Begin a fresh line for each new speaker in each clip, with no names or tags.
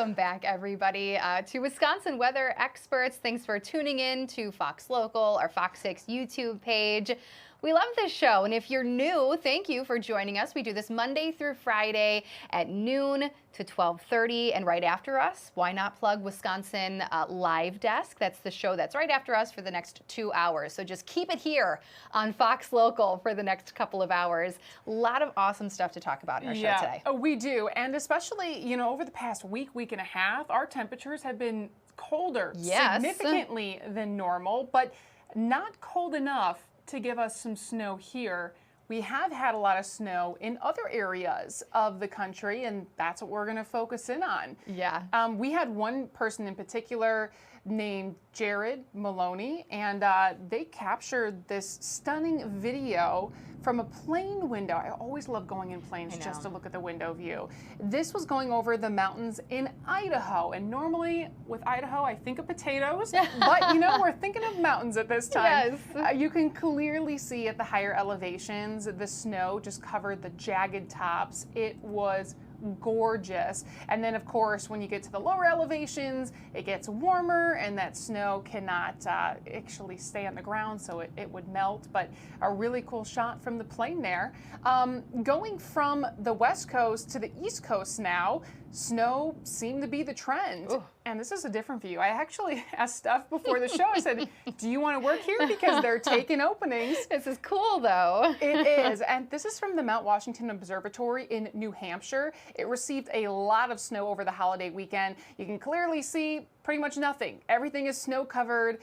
Welcome back, everybody, to Wisconsin Weather Experts. Thanks for tuning in to Fox Local, our Fox 6 YouTube page. We love this show, and if you're new, thank you for joining us. We do this Monday through Friday at noon to 12:30, and right after us, why not plug Wisconsin Live Desk? That's the show that's right after us for the next 2 hours. So just keep it here on Fox Local for the next couple of hours. A lot of awesome stuff to talk about in our show today.
Oh, we do, and especially, over the past week and a half, our temperatures have been colder significantly than normal, but not cold enough to give us some snow here. We have had a lot of snow in other areas of the country, and that's what we're going to focus in on.
Yeah.
We had one person in particular named Jared Maloney, and they captured this stunning video from a plane window. I always love going in planes just to look at the window view. This was going over the mountains in Idaho, and normally with Idaho I think of potatoes, but we're thinking of mountains at this time.
Yes.
You can clearly see at the higher elevations the snow just covered the jagged tops. It was gorgeous. And then of course when you get to the lower elevations it gets warmer and that snow cannot actually stay on the ground, so it would melt. But a really cool shot from the plane there. Going from the west coast to the east coast now, snow seemed to be the trend.
Ooh.
And this is a different view. I actually asked Steph before the show, I said, do you want to work here? Because they're taking openings.
This is cool, though.
It is. And this is from the Mount Washington Observatory in New Hampshire. It received a lot of snow over the holiday weekend. You can clearly see pretty much nothing. Everything is snow covered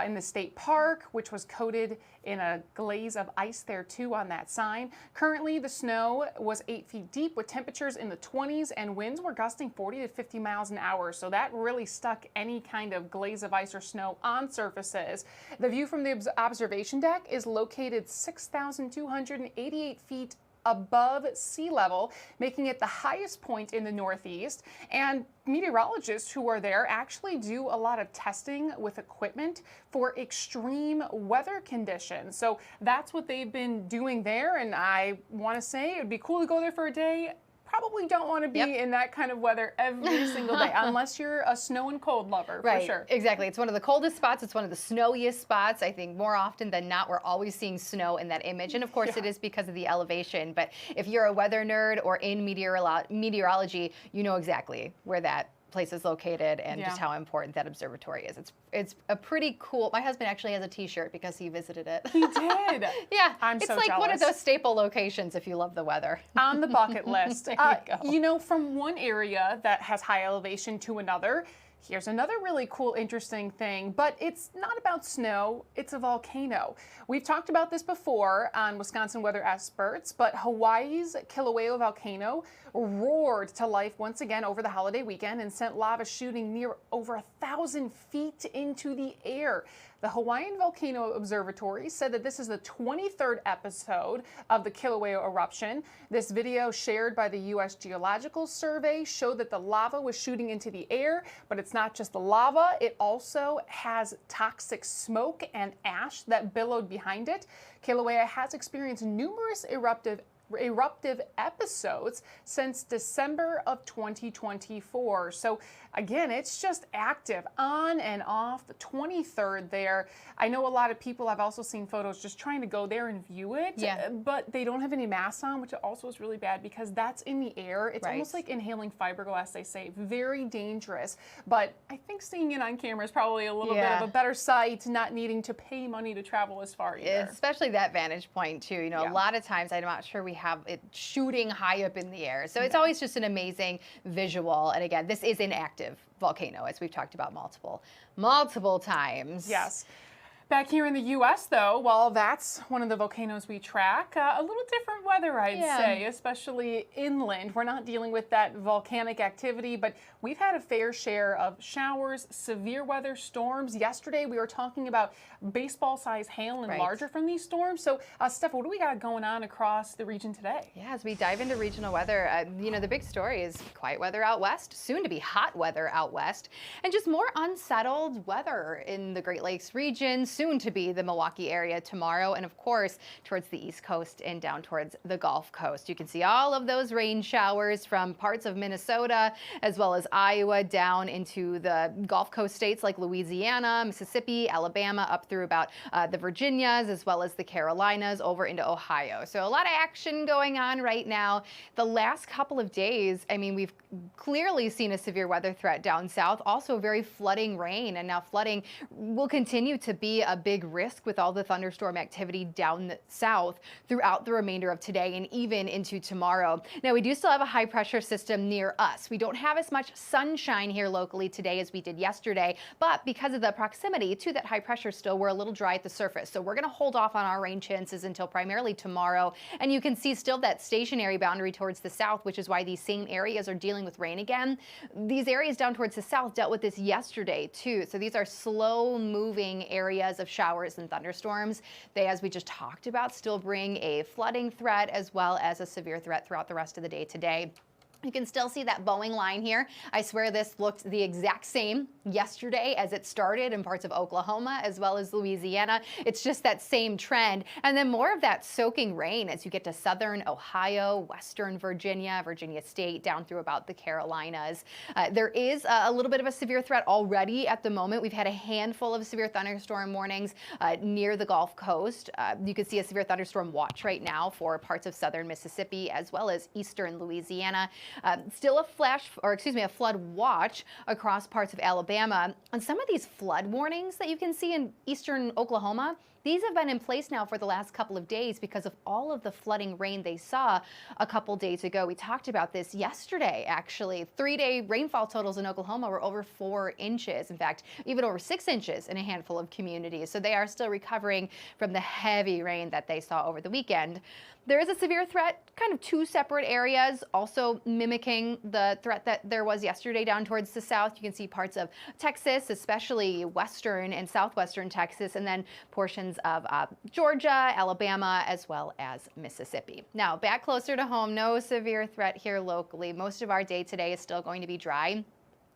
in the state park, which was coated in a glaze of ice there too on that sign. Currently, the snow was 8 feet deep with temperatures in the 20s and winds were gusting 40 to 50 miles an hour. So that really stuck any kind of glaze of ice or snow on surfaces. The view from the observation deck is located 6,288 feet above sea level, making it the highest point in the Northeast. And meteorologists who are there actually do a lot of testing with equipment for extreme weather conditions. So that's what they've been doing there, and I want to say it would be cool to go there for a day. Probably don't want to be in that kind of weather every single day, unless you're a snow and cold lover, for sure.
Exactly. It's one of the coldest spots. It's one of the snowiest spots. I think more often than not, we're always seeing snow in that image. And of course, it is because of the elevation. But if you're a weather nerd or in meteorology, you know exactly where that place is located and just how important that observatory is. It's a pretty cool. My husband actually has a T-shirt because he visited it.
He did.
Yeah,
I'm so
like
jealous.
One of those staple locations if you love the weather.
On the bucket list.
There you go.
From one area that has high elevation to another, here's another really cool, interesting thing, but it's not about snow, it's a volcano. We've talked about this before on Wisconsin Weather Experts, but Hawaii's Kilauea volcano roared to life once again over the holiday weekend and sent lava shooting near over 1,000 feet into the air. The Hawaiian Volcano Observatory said that this is the 23rd episode of the Kilauea eruption. This video shared by the U.S. Geological Survey showed that the lava was shooting into the air, but it's not just the lava, it also has toxic smoke and ash that billowed behind it. Kilauea has experienced numerous eruptive episodes since December of 2024. So again, it's just active on and off. The 23rd there. I know a lot of people, I've also seen photos just trying to go there and view it, but they don't have any masks on, which also is really bad because that's in the air. It's almost like inhaling fiberglass, they say. Very dangerous. But I think seeing it on camera is probably a little bit of a better sight, not needing to pay money to travel as far either.
Especially that vantage point too. A lot of times I'm not sure we have it shooting high up in the air. So it's always just an amazing visual. And again, this is an active volcano, as we've talked about multiple times.
Yes. Back here in the U.S., though, while that's one of the volcanoes we track, a little different weather, I'd say, especially inland. We're not dealing with that volcanic activity, but we've had a fair share of showers, severe weather, storms. Yesterday, we were talking about baseball-sized hail and larger from these storms. So, Steph, what do we got going on across the region today?
Yeah, as we dive into regional weather, the big story is quiet weather out west, soon to be hot weather out west, and just more unsettled weather in the Great Lakes region. soon to be the Milwaukee area tomorrow, and of course towards the East Coast and down towards the Gulf Coast. You can see all of those rain showers from parts of Minnesota as well as Iowa down into the Gulf Coast states like Louisiana, Mississippi, Alabama, up through about the Virginias as well as the Carolinas over into Ohio. So a lot of action going on right now. The last couple of days, I mean, we've clearly seen a severe weather threat down south, also very flooding rain, and now flooding will continue to be a big risk with all the thunderstorm activity down the south throughout the remainder of today and even into tomorrow. Now, we do still have a high pressure system near us. We don't have as much sunshine here locally today as we did yesterday, but because of the proximity to that high pressure still, we're a little dry at the surface. So we're going to hold off on our rain chances until primarily tomorrow. And you can see still that stationary boundary towards the south, which is why these same areas are dealing with rain again. These areas down towards the south dealt with this yesterday too. So these are slow moving areas of showers and thunderstorms. They, as we just talked about, still bring a flooding threat as well as a severe threat throughout the rest of the day today. You can still see that Boeing line here. I swear this looked the exact same yesterday as it started in parts of Oklahoma as well as Louisiana. It's just that same trend. And then more of that soaking rain as you get to southern Ohio, western Virginia, Virginia State, down through about the Carolinas. There is a little bit of a severe threat already at the moment. We've had a handful of severe thunderstorm warnings near the Gulf Coast. You can see a severe thunderstorm watch right now for parts of southern Mississippi as well as eastern Louisiana. Still a flood watch across parts of Alabama. And some of these flood warnings that you can see in eastern Oklahoma, these have been in place now for the last couple of days because of all of the flooding rain they saw a couple days ago. We talked about this yesterday, actually. 3-day rainfall totals in Oklahoma were over 4 inches. In fact, even over 6 inches in a handful of communities. So they are still recovering from the heavy rain that they saw over the weekend. There is a severe threat, kind of 2 separate areas, also mimicking the threat that there was yesterday down towards the south. You can see parts of Texas, especially western and southwestern Texas, and then portions of Georgia, Alabama, as well as Mississippi. Now, back closer to home, no severe threat here locally. Most of our day today is still going to be dry.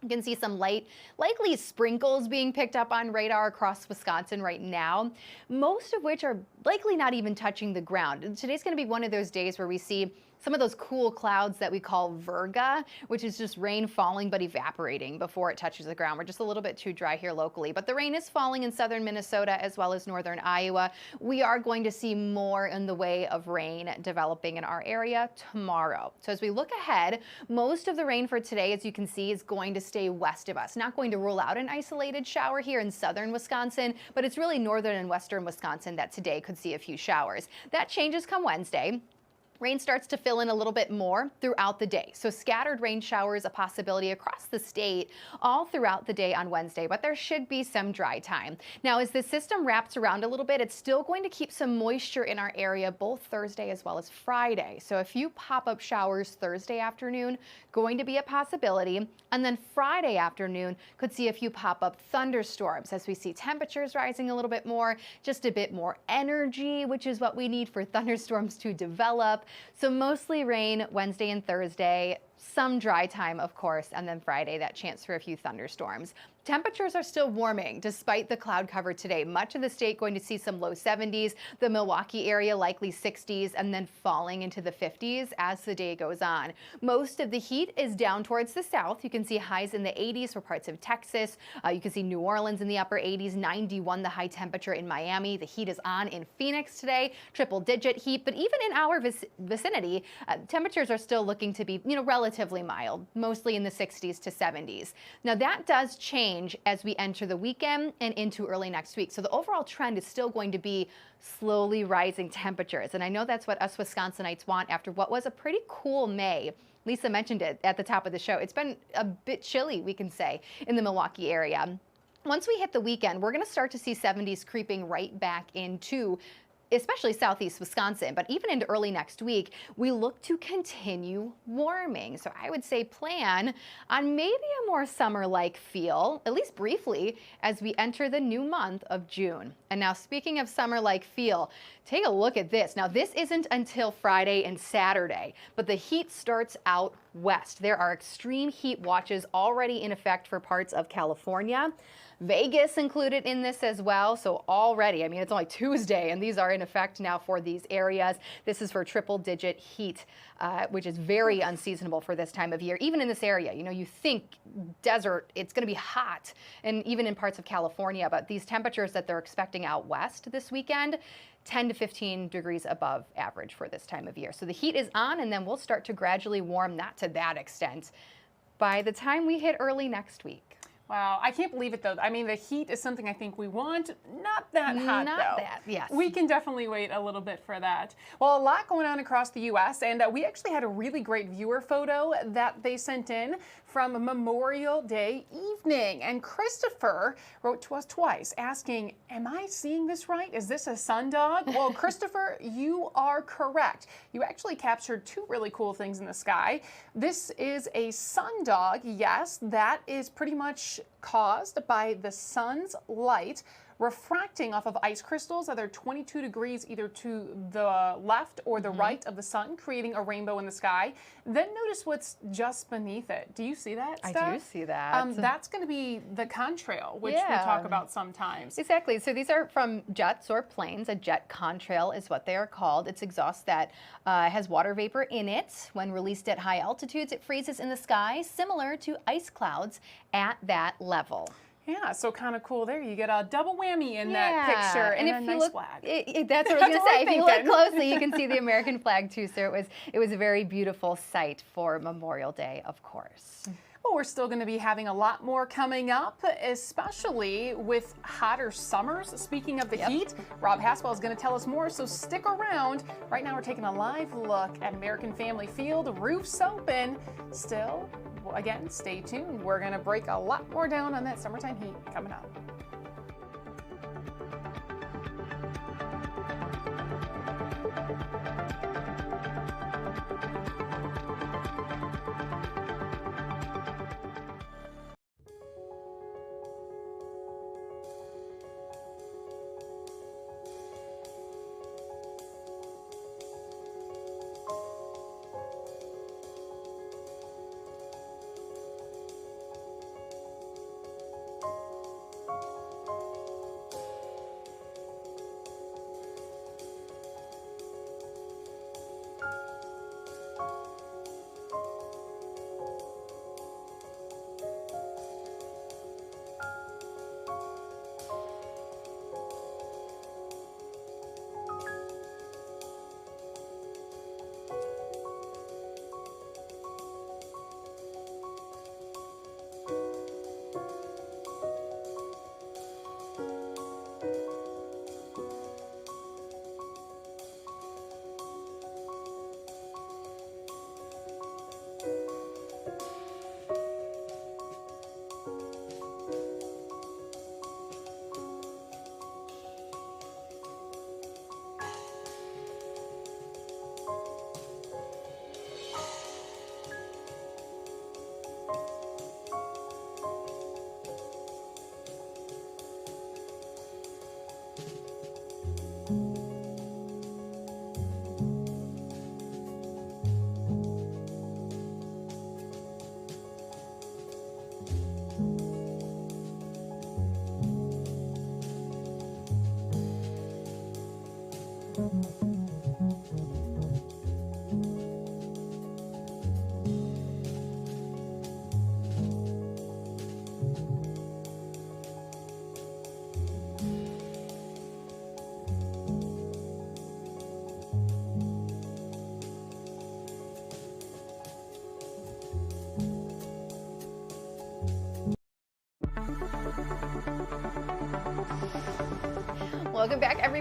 You can see some likely sprinkles being picked up on radar across Wisconsin right now, most of which are likely not even touching the ground. Today's going to be one of those days where we see some of those cool clouds that we call virga, which is just rain falling but evaporating before it touches the ground. We're just a little bit too dry here locally, but the rain is falling in southern Minnesota as well as northern Iowa. We are going to see more in the way of rain developing in our area tomorrow. So as we look ahead, most of the rain for today, as you can see, is going to stay west of us. Not going to rule out an isolated shower here in southern Wisconsin, but it's really northern and western Wisconsin that today could see a few showers. That changes come Wednesday. Rain starts to fill in a little bit more throughout the day. So scattered rain showers, a possibility across the state all throughout the day on Wednesday, but there should be some dry time. Now, as the system wraps around a little bit, it's still going to keep some moisture in our area both Thursday as well as Friday. So a few pop-up showers Thursday afternoon, going to be a possibility. And then Friday afternoon could see a few pop-up thunderstorms as we see temperatures rising a little bit more, just a bit more energy, which is what we need for thunderstorms to develop. So mostly rain Wednesday and Thursday, some dry time, of course, and then Friday, that chance for a few thunderstorms. Temperatures are still warming despite the cloud cover today. Much of the state going to see some low 70s, the Milwaukee area likely 60s, and then falling into the 50s as the day goes on. Most of the heat is down towards the south. You can see highs in the 80s for parts of Texas. You can see New Orleans in the upper 80s, 91 the high temperature in Miami. The heat is on in Phoenix today, triple-digit heat, but even in our vicinity, temperatures are still looking to be, relatively mild, mostly in the 60s to 70s. Now that does change as we enter the weekend and into early next week. So the overall trend is still going to be slowly rising temperatures. And I know that's what us Wisconsinites want after what was a pretty cool May. Lisa mentioned it at the top of the show. It's been a bit chilly, we can say, in the Milwaukee area. Once we hit the weekend, we're going to start to see 70s creeping right back into especially southeast Wisconsin, but even into early next week, we look to continue warming. So I would say plan on maybe a more summer-like feel, at least briefly, as we enter the new month of June. And now speaking of summer-like feel, take a look at this. Now this isn't until Friday and Saturday, but the heat starts out west. There are extreme heat watches already in effect for parts of California. Vegas included in this as well. So already, I mean, it's only Tuesday and these are in effect now for these areas. This is for triple-digit heat, which is very unseasonable for this time of year. Even in this area, you know, you think desert, it's going to be hot, and even in parts of California, but these temperatures that they're expecting out west this weekend, 10 to 15 degrees above average for this time of year. So the heat is on, and then we'll start to gradually warm, not to that extent, by the time we hit early next week.
Wow, I can't believe it though. I mean, the heat is something I think we want. Not that hot though.
Not that, yes.
We can definitely wait a little bit for that. Well, a lot going on across the U.S. and we actually had a really great viewer photo that they sent in from Memorial Day evening. And Christopher wrote to us twice asking, am I seeing this right? Is this a sundog? Well, Christopher, you are correct. You actually captured two really cool things in the sky. This is a sundog. Yes, that is pretty much caused by the sun's light refracting off of ice crystals that are 22 degrees either to the left or the right of the sun, creating a rainbow in the sky. Then notice what's just beneath it. Do you see that stuff?
I do see that.
That's going to be the contrail, which we talk about sometimes.
Exactly. So these are from jets or planes. A jet contrail is what they are called. It's exhaust that has water vapor in it. When released at high altitudes, it freezes in the sky, similar to ice clouds at that level.
Yeah, so kind of cool there. You get a double whammy in that picture and a nice flag.
That's what I was going to say. If you look closely, you can see the American flag too. So it was a very beautiful sight for Memorial Day, of course.
Well, we're still going to be having a lot more coming up, especially with hotter summers. Speaking of the heat, Rob Haspel is going to tell us more, so stick around. Right now we're taking a live look at American Family Field, roofs open. Still, again, stay tuned. We're going to break a lot more down on that summertime heat coming up.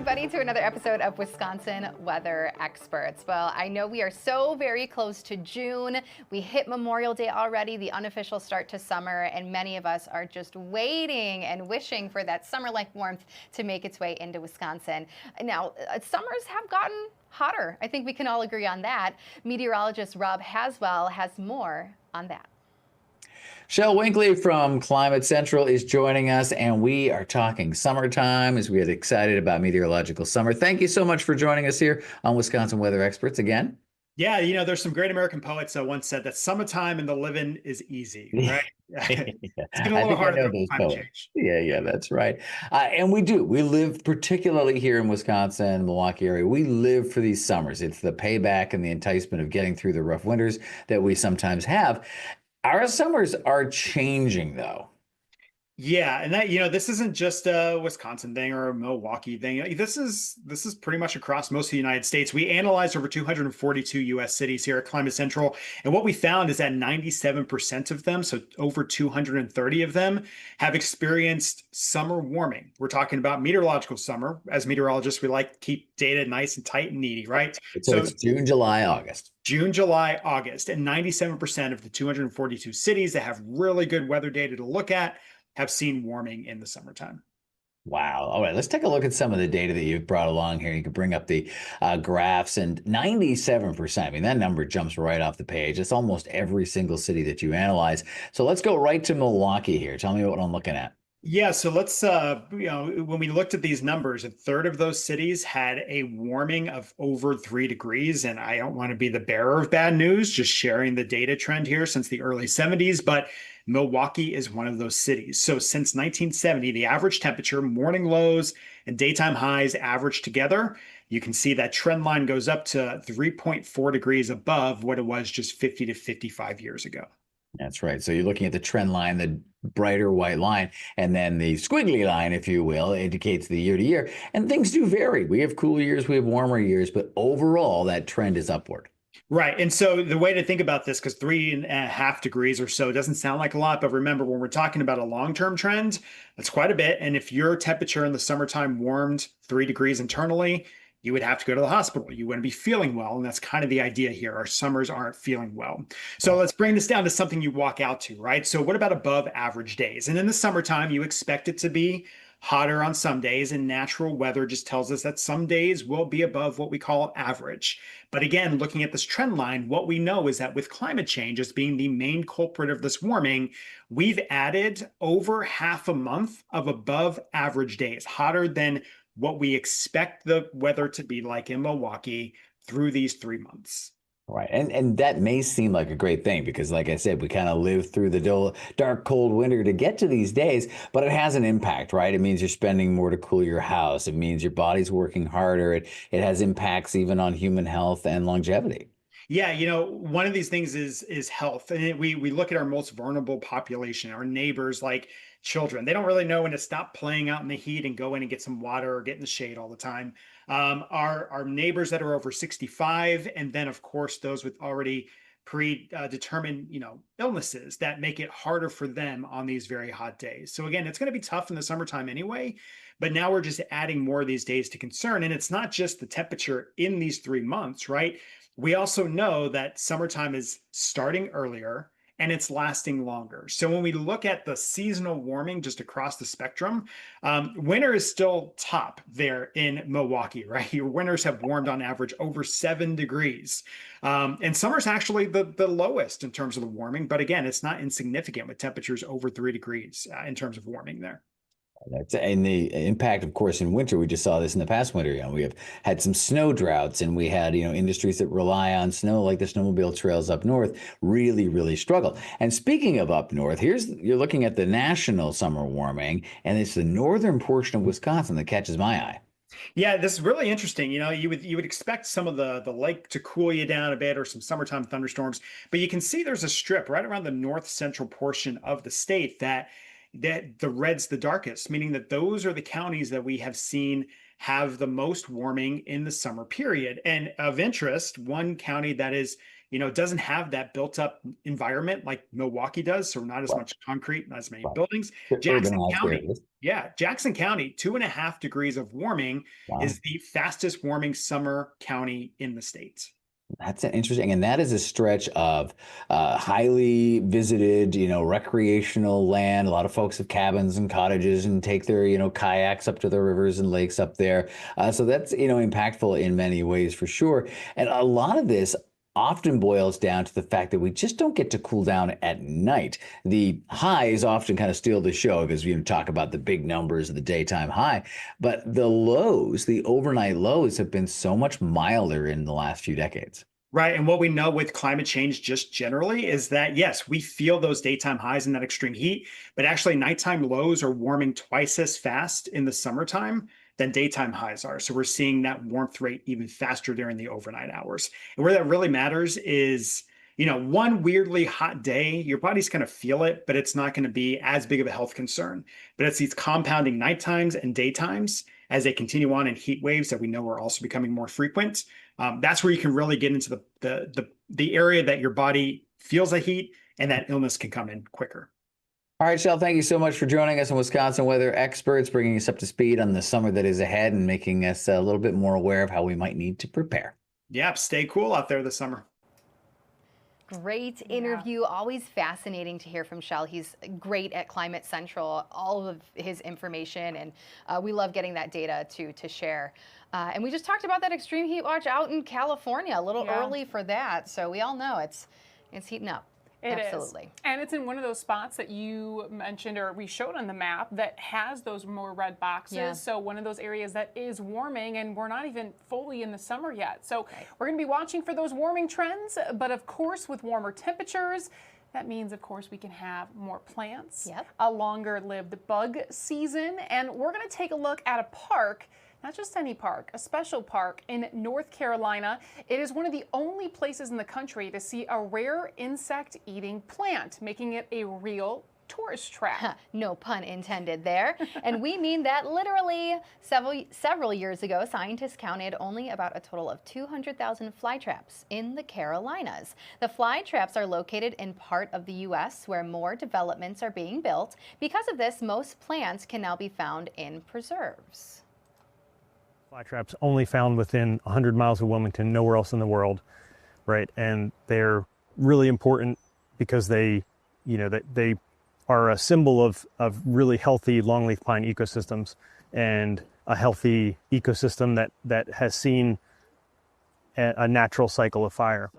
everybody, to another episode of Wisconsin Weather Experts. Well, I know we are so very close to June. We hit Memorial Day already, the unofficial start to summer, and many of us are just waiting and wishing for that summer-like warmth to make its way into Wisconsin. Now, summers have gotten hotter. I think we can all agree on that. Meteorologist Rob Haswell has more on that.
Shel Winkley from Climate Central is joining us, and we are talking summertime as we get excited about meteorological summer. Thank you so much for joining us here on Wisconsin Weather Experts again.
Yeah, there's some great American poets that once said that summertime and the living is easy, right? It's been a little harder with climate change.
Yeah, that's right. And we do. We live, particularly here in Wisconsin, Milwaukee area, we live for these summers. It's the payback and the enticement of getting through the rough winters that we sometimes have. Our summers are changing, though.
Yeah, and that this isn't just a Wisconsin thing or a Milwaukee thing. This is pretty much across most of the United States. We analyzed over 242 U.S. cities here at Climate Central, and what we found is that 97% of them, so over 230 of them, have experienced summer warming. We're talking about meteorological summer. As meteorologists, we like to keep data nice and tight and needy, right?
So it's June, July, August.
June, July, August, and 97% of the 242 cities that have really good weather data to look at have seen warming in the summertime.
Wow. All right, let's take a look at some of the data that you've brought along here. You can bring up the graphs, and 97%. I mean, that number jumps right off the page. It's almost every single city that you analyze. So let's go right to Milwaukee here. Tell me what I'm looking at.
Yeah, so let's, when we looked at these numbers, a third of those cities had a warming of over 3 degrees. And I don't want to be the bearer of bad news, just sharing the data trend here since the early 70s, but Milwaukee is one of those cities. So since 1970, the average temperature, morning lows and daytime highs averaged together. You can see that trend line goes up to 3.4 degrees above what it was just 50 to 55 years ago.
That's right. So you're looking at the trend line, the brighter white line, and then the squiggly line, if you will, indicates the year to year. And things do vary. We have cooler years, we have warmer years, but overall, that trend is upward.
Right. And so the way to think about this, because 3.5 degrees or so doesn't sound like a lot, but remember, when we're talking about a long-term trend, that's quite a bit. And if your temperature in the summertime warmed 3 degrees internally, you would have to go to the hospital. You wouldn't be feeling well. And that's kind of the idea here. Our summers aren't feeling well. So let's bring this down to something you walk out to, right? So what about above average days? And in the summertime, you expect it to be hotter on some days, and natural weather just tells us that some days will be above what we call average. But again, looking at this trend line, what we know is that with climate change as being the main culprit of this warming, we've added over half a month of above average days, hotter than what we expect the weather to be like in Milwaukee through these 3 months.
Right. And that may seem like a great thing because, like I said, we kind of live through the dark, cold winter to get to these days, but it has an impact, right? It means you're spending more to cool your house. It means your body's working harder. It has impacts even on human health and longevity.
Yeah, one of these things is health. And we look at our most vulnerable population, our neighbors, like children. They don't really know when to stop playing out in the heat and go in and get some water or get in the shade all the time. Our neighbors that are over 65, and then of course those with already predetermined illnesses that make it harder for them on these very hot days. So again, it's going to be tough in the summertime anyway, but now we're just adding more of these days to concern. And it's not just the temperature in these 3 months, right? We also know that summertime is starting earlier and it's lasting longer. So when we look at the seasonal warming just across the spectrum, winter is still top there in Milwaukee, right? Your winters have warmed on average over 7 degrees. And summer's actually the lowest in terms of the warming. But again, it's not insignificant with temperatures over 3 degrees in terms of warming there.
And the impact, of course, in winter, we just saw this in the past winter. We have had some snow droughts, and we had, industries that rely on snow, like the snowmobile trails up north, really, really struggle. And speaking of up north, you're looking at the national summer warming, and it's the northern portion of Wisconsin that catches my eye.
Yeah, this is really interesting. You would expect some of the lake to cool you down a bit or some summertime thunderstorms, but you can see there's a strip right around the north central portion of the state that the red's the darkest, meaning that those are the counties that we have seen have the most warming in the summer period. And of interest, one county that is it doesn't have that built up environment like Milwaukee does. So not as much concrete, not as many buildings. Jackson
Urbanized
County,
areas.
yeah, Jackson County, 2.5 degrees of warming
Wow.
is the fastest warming summer county in the state.
That's interesting. And that is a stretch of highly visited, recreational land. A lot of folks have cabins and cottages and take their, kayaks up to the rivers and lakes up there. So that's, impactful in many ways for sure. And a lot of this often boils down to the fact that we just don't get to cool down at night. The highs often kind of steal the show because we talk about the big numbers of the daytime high, but the lows, the overnight lows have been so much milder in the last few decades.
Right. And what we know with climate change just generally is that, yes, we feel those daytime highs and that extreme heat, but actually nighttime lows are warming twice as fast in the summertime than daytime highs are. So we're seeing that warmth rate even faster during the overnight hours. And where that really matters is, one weirdly hot day, your body's going to feel it, but it's not going to be as big of a health concern. But it's these compounding nighttimes and daytimes as they continue on in heat waves that we know are also becoming more frequent. That's where you can really get into the area that your body feels the heat and that illness can come in quicker.
All right, Shel, thank you so much for joining us on Wisconsin Weather Experts, bringing us up to speed on the summer that is ahead and making us a little bit more aware of how we might need to prepare.
Yep, stay cool out there this summer.
Great interview. Always fascinating to hear from Shel. He's great at Climate Central, all of his information, and we love getting that data to share. And we just talked about that extreme heat watch out in California, a little early for that. So we all know it's heating up. Absolutely.
And it's in one of those spots that you mentioned or we showed on the map that has those more red boxes.
Yeah.
So one of those areas that is warming, and we're not even fully in the summer yet. So we're going to be watching for those warming trends. But of course, with warmer temperatures, that means, of course, we can have more plants, a longer lived bug season. And we're going to take a look at a park. Not just any park, a special park in North Carolina. It is one of the only places in the country to see a rare insect-eating plant, making it a real tourist trap.
No pun intended there. And we mean that literally. Several years ago, scientists counted only about a total of 200,000 fly traps in the Carolinas. The fly traps are located in part of the U.S. where more developments are being built. Because of this, most plants can now be found in preserves.
Fly traps only found within 100 miles of Wilmington, nowhere else in the world, right? And they're really important because they are a symbol of really healthy longleaf pine ecosystems and a healthy ecosystem that has seen a natural cycle of fire.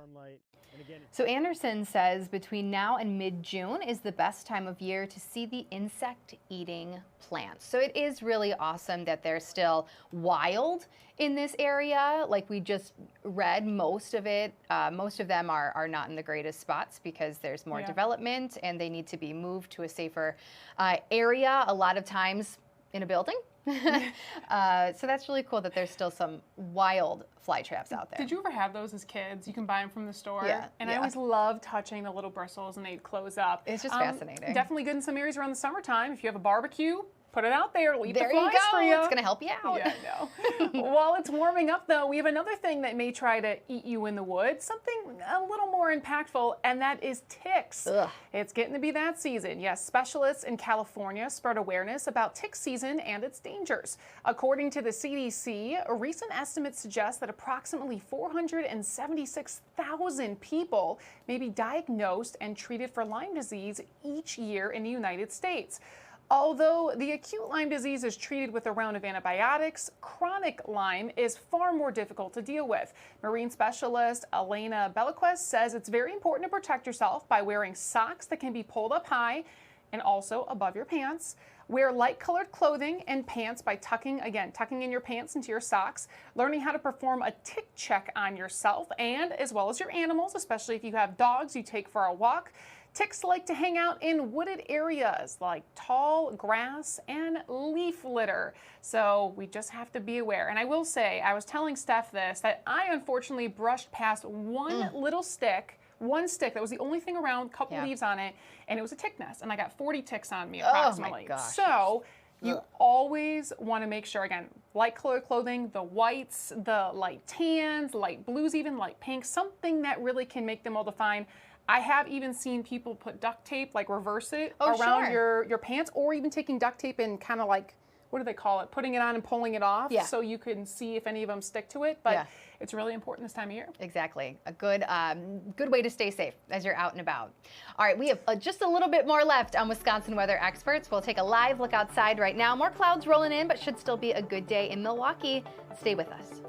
So Anderson says between now and mid-June is the best time of year to see the insect-eating plants. So it is really awesome that they're still wild in this area. Like we just read, most of them are not in the greatest spots because there's more development and they need to be moved to a safer area, a lot of times in a building. So that's really cool that there's still some wild fly traps out there.
Did you ever have those as kids? You can buy them from the store.
Yeah.
And I always loved touching the little bristles and they'd close up.
It's just fascinating.
Definitely good in some areas around the summertime. If you have a barbecue, put it out there. Leave
There
the flies
you go.
for you.
It's going to help you out.
Yeah, I know. While it's warming up, though, we have another thing that may try to eat you in the woods, something a little more impactful, and that is ticks.
Ugh.
It's getting to be that season. Yes, specialists in California spread awareness about tick season and its dangers. According to the CDC, recent estimates suggest that approximately 476,000 people may be diagnosed and treated for Lyme disease each year in the United States. Although the acute Lyme disease is treated with a round of antibiotics, chronic Lyme is far more difficult to deal with. Marine specialist Elena Beliquez says it's very important to protect yourself by wearing socks that can be pulled up high and also above your pants. Wear light-colored clothing and pants by tucking in your pants into your socks, learning how to perform a tick check on yourself and as well as your animals, especially if you have dogs you take for a walk. Ticks like to hang out in wooded areas like tall grass and leaf litter. So we just have to be aware. And I will say, I was telling Steph this, that I unfortunately brushed past one stick that was the only thing around, a couple leaves on it, and it was a tick nest. And I got 40 ticks on me approximately.
Oh my gosh.
So You always want to make sure, again, light colored clothing, the whites, the light tans, light blues, even light pinks, something that really can make them all define. I have even seen people put duct tape, like reverse it around your pants, or even taking duct tape and kind of like, what do they call it? Putting it on and pulling it off so you can see if any of them stick to it. But it's really important this time of year.
Exactly. A good way to stay safe as you're out and about. All right, we have just a little bit more left on Wisconsin Weather Experts. We'll take a live look outside right now. More clouds rolling in, but should still be a good day in Milwaukee. Stay with us.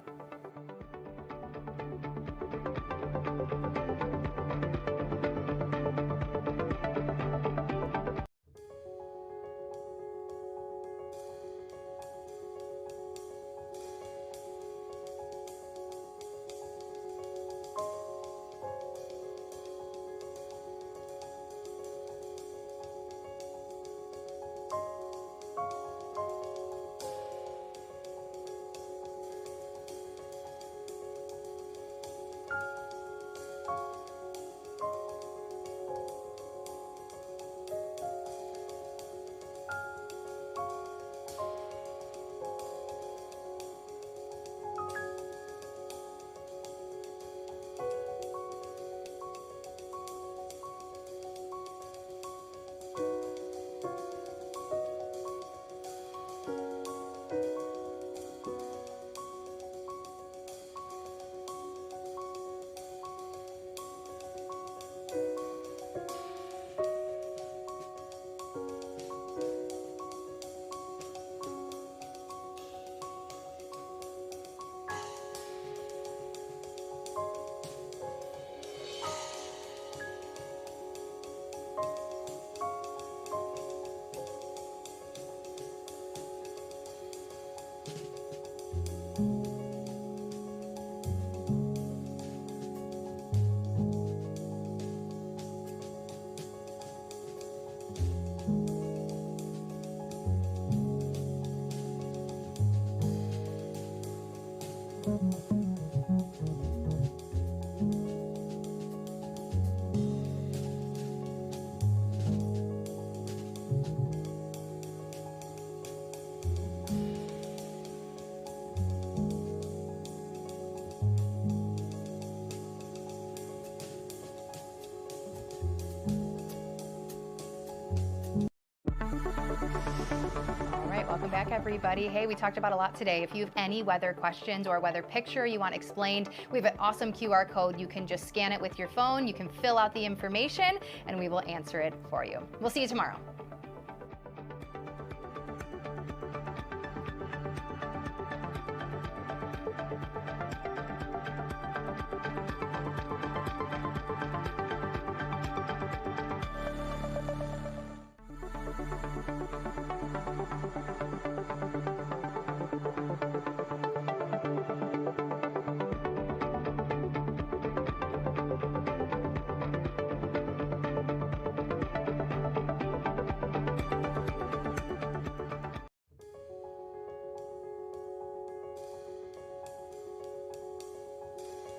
Welcome back, everybody. Hey, we talked about a lot today. If you have any weather questions or weather picture you want explained, we have an awesome QR code. You can just scan it with your phone. You can fill out the information, and we will answer it for you. We'll see you tomorrow.